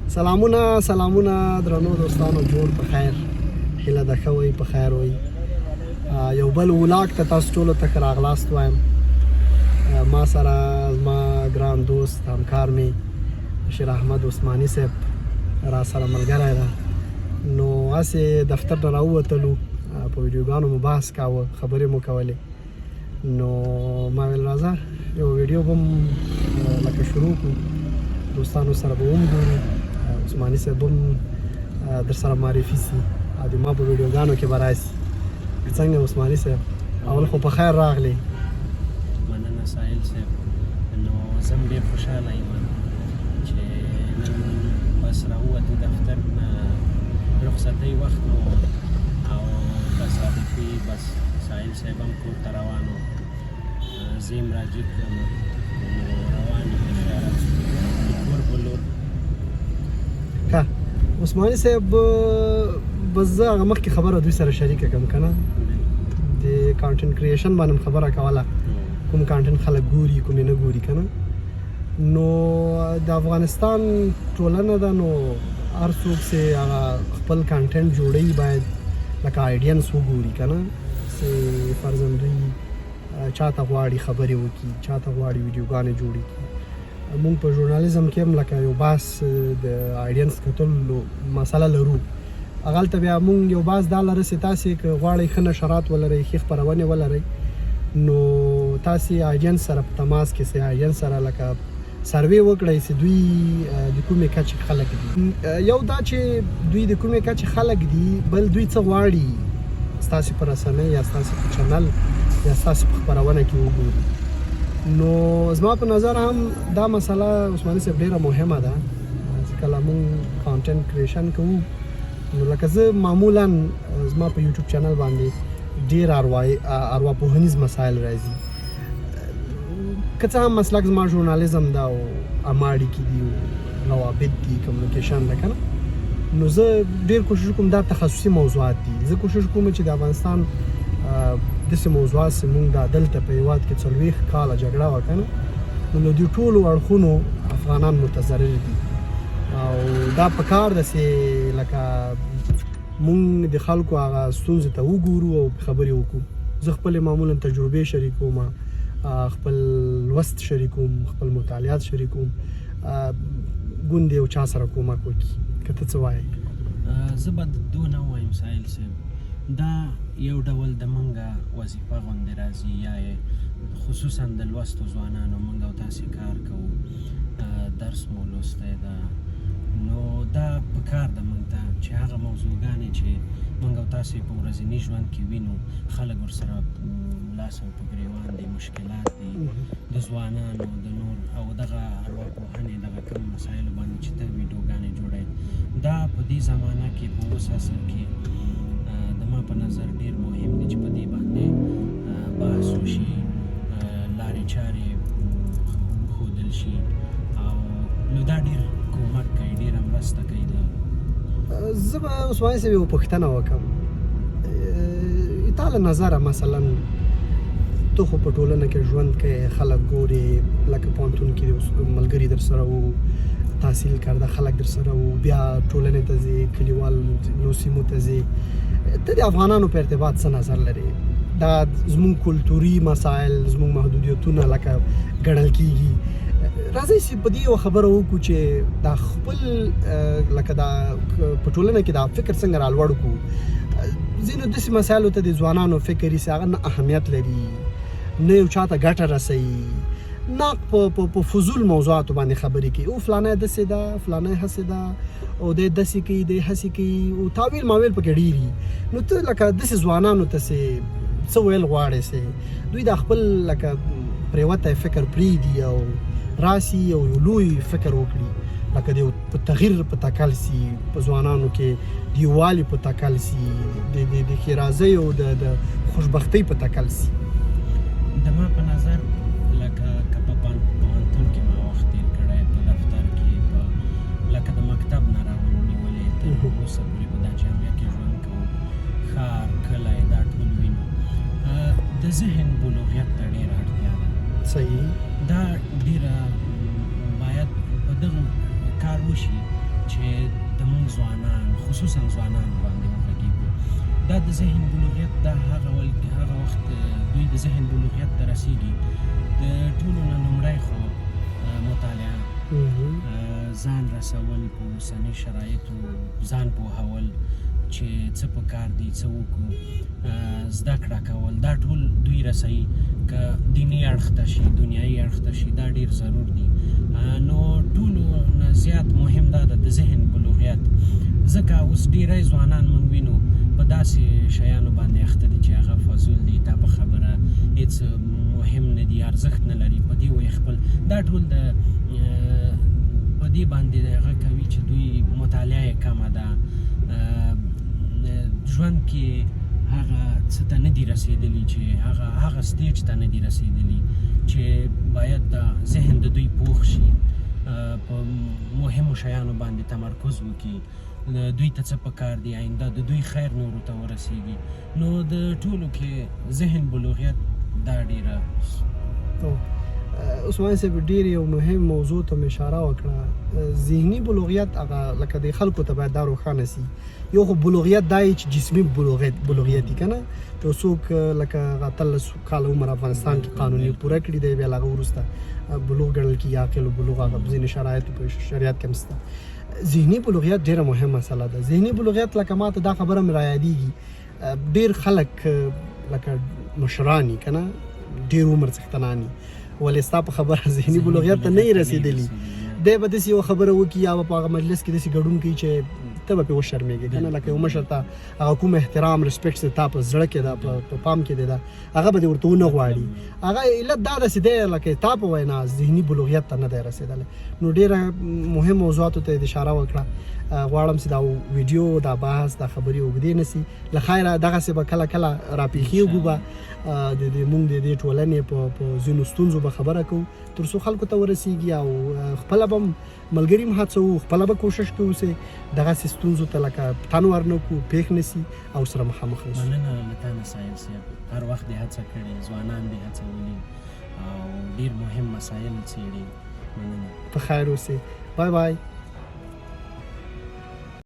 سلامونه درنو دوستانو، جوړ په خیر، هیله ده ښه وئ، په خیر وئ. یو بل ولاګ ته تاسو ټولو ته ښه راغلاست وایم. ما سره زما ګران دوست همکار مې بشیر احمد عثماني صاحب را سره ملګری ده. نو هسې دفتر نه راووتلو، په ویډیوګانو مو بحث کاوه، خبرې مو کولې. نو ما ویل راځه یو ویډیو به لکه شروع کړو، دوستانو سره به وګورو، عثماني صاحب هم در سره معرفي سي او د ما په ویډیوګانو کې به راشي. څنګه عثماني صاحب؟ اول خو په خیر راغلی. مننه ساحل صاحب. نو زه هم ډېر خوشحاله یم چې نن بس راووتو دفتر نه، رخصتۍ وخت و او تصادفي بس ساحل صاحب هم کور ته روان و، زه یم راجګ کړم، روان یم د کور په لور. ښه عثماني صاحب، بس زه هغه مخکې خبره دوی سره شریکه کړم که نه، د کانټنټ کریشن باندې خبره کوله، کوم کانټنټ خلک ګوري کوم یې نه ګوري که نه. نو د افغانستان ټولنه ده، نو هر څوک چې هغه خپل کانټنټ جوړوي باید لکه آیډینس وګوري که نه، چې فرضاً دوی چاته غواړي خبرې وکړي، چاته غواړي ویډیوګانې جوړې کړي. مونږ په ژورنالیزم کې هم لکه یو بحث د آیډینس کتلو مسله لرو. هغلته بیا مونږ یو بحث دا لره چې تاسې که غواړئ ښه نشرات ولرئ، ښې خپرونې ولرئ، نو تاسې آیډینس سره په تماس کې سئ، آیډینس سره لکه سروې وکړئ چې دوی د کومې کچې خلک دي. یو دا چې دوی د کومې کچې خلک دي، بل دوی څه غواړي ستاسې په رسنۍ یا ستاسې په چینل یا ستاسې په خپرونه کې وګوري. نو زما په نظر هم دا مسله عثماني صاحب ډېره مهمه ده. چې کله مونږ کانټنټ کریشن کوو، نو لکه زه معمولا زما په یوټیوب چینل باندې ډېر ارواپوهنیز مسایل راځي. که څه هم مسلک زما ژورنالیزم ده او عامه اړیکې دي او روابط دي، کمیونیکیشن ده که نه، نو زه ډېر کوشش کوم دا تخصصي موضوعات دي. زه کوشش کوم چې د افغانستان داسې موضوعات چې مونږ دا دلته په هېواد کې 40 کاله جګړه وه که نه، نو له دې ټولو اړخونو افغانان متضرر دي او دا په کار ده چې لکه مونږ د خلکو هغه ستونزې ته وګورو او خبرې وکړو. زه خپلې معمولا تجربې شریکوم، خپل لوست شریکوم، خپل مطالعات شریکوم، ګوندې یو چا سره کومک وکړي. که ته څه وایې؟ زه به دونه ووایم ساحل صاحب، دا یو ډول د منګه وظیفه غوندې راځي، یا خصوصا د لوستو ځوانانو منګه او تاسې کار کوو، درس مو لوستی ده، نو دا په کار ده موږ ته چې هغه موضوعګانې چې موږ او تاسې په ورځني ژوند کې وینو، خلک ورسره لاس او په ګرېوان دي، مشکلات دي د ځوانانو د نور او دغه ارواپوهنې دغه کوم مسایلو باندې چې ته ویډیوګانې جوړوې، دا په دې زمانه کې په اوس عصر کې د ما په نظر ډېر مهم دی چې په دې باندې بحث وشي، لارې چارې وښودل شي، او نو دا ډېر کومک کوي، ډېره مرسته کوي. زه به عثماني صاحب یوه پوښتنه وکړم. تا له نظره مثلا ته خو په ټولنه کې ژوند کوې، خلک ګورې، لکه پوهنتون کې ملګري در سره وو، تحصیل کرده خلک در سره وو، بیا ټولنې ته ځې، کلیوال نو سیمو ته ځې، ته د افغانانو په ارتباط څه نظر لرې؟ دا زموږ کلتوري مسایل، زموږ محدودیتونه لکه ګڼل کېږي. راځئ چې په دې یوه خبره وکړو چې دا خپل لکه دا په ټولنه کې دا فکر څنګه رالوړ کړو. ځینو داسې مسایلو ته د ځوانانو فکر یې چې هغه نه اهمیت لري، نه یو چاته ګټه رسوي، نه په فضول موضوعاتو باندې خبرې کوي، او فلانی داسې ده، فلانی هسې ده، او دی داسې کوي، دی هسې کوي، او تاویل ماویل پکې ډېر وي. نو ته لکه داسې ځوانانو ته څه ویل غواړې چې دوی دا خپل لکه پرېوتی فکر پرېږدي او راسي او یو لوی فکر وکړي، لکه د په تغییر په تکل سي، په ځوانانو کې د یووالي په تکل سي، د ښېرازۍ او د خوشبختۍ په تکل سي؟ د ما په نظر لکه که په پوهنتون کې ما وخت تېر کړی، په دفتر کې، لکه د مکتب نه راونیولې تر اوسه پورې په دا جامعه کې ژوند کوو، ښار، کلی، دا ټول وینو، د ذهن بلوغیت ته ډېره اړتیا ده. صحیح. دا ډېره باید په دغه کار وشي چې د موږ ځوانان خصوصا ځوانان باندې وغږېږو. دا د ذهن بلوغیت دا هغه وخت دوی د ذهن بلوغیت ته رسیږي. د ټولو نه لومړی خو مطالعه، ځان رسول په اوسني شرایطو، ځان پوهول چې څه پکار دي، څه وکړو، زده کړه کول، دا ټول دوی رسوي. که دیني اړخ ته شي، دنیایي اړخ ته شي، دا ډېر ضرور دي. نو ټولو نه زیات مهم دا ده د ذهن بلوغیت. ځکه اوس ډېری ځوانان موږ وینو په داسې شیانو باندې اخته دي چې هغه فضول دي، تا په خبره هېڅ مهم نه دي، ارزښت نه لري، په دې وایي خپل دا ټول د په دې باندې هغه کوي چې دوی مطالعه یې کمه ده، ژوند کې هغه څه ته نه دي رسېدلي، چې هغه سټیج ته نه دي رسېدلي چې باید د ذهن د دوی پوخ شي، په مهمو شیانو باندې تمرکز وکړي، دوی ته څه پکار دي، آینده د دوی خیر نورو ته ورسیږي. نو د ټولو کې ذهن بلوغیت دا ډېره عثمان صاحب ډېر یو مهم موضوع ته اشاره وکړه. ذهني بلوغیت هغه لکه د خلکو ته باید دا روښانه سي. یو خو بلوغیت دا چې جسمي بلوغیت دی که نه، یو څوک لکه 13 کاله عمر افغانستان کې قانوني پوره کړي دی، بیا له هغه وروسته بلوغ ګڼل کېږي. عاقل بلوغ هغه په ځینې شرایطو په شریعت کې هم شته. ذهني بلوغیت ډېره مهمه مسله ده. ذهني بلوغیت لکه ماته دا خبره مې رایادېږي، ډېر خلک لکه مشران که نه، ډېر عمر څښتنان ولې ستا په خبره ذهني بلوغیت ته نه یې رسېدلي، دی به داسې یوه خبره وکړي یا به په هغه مجلس کې داسې ګډون کوي چې ته به پرې وشرمېږې که نه. لکه یو مشر ته هغه کوم احترام رسپیکټ چې تا په زړه کې ده، په پام کې دی ده، هغه به دې ورته ونه غواړي. هغه علت دا داسې دی لکه تا په وینا ذهني بلوغیت ته نه دی رسېدلی. نو ډېره مهم موضوعاتو ته یې اشاره وکړه. غواړم چې دا ویډیو، دا بحث، دا خبرې اوږدې نه سي. له خیره دغسې به کله کله راپېښېږو به موږ د دې ټولنې په ځینو ستونزو به خبره کوو تر څو خلکو ته ورسیږي، او خپله به ملګري هم هڅوو، خپله به کوشش کوو چې دغسې ستونزو ته لکه تن ورنه کړو، پېښ نه سي او سره مخامخ نه سو. مننه له تا نه سایل صاحب، هر وخت دې هڅه کړې، ځوانان دې هڅولي او ډېر مهم مسایل څېړي. مننه. په خیر اوسې. بای بای.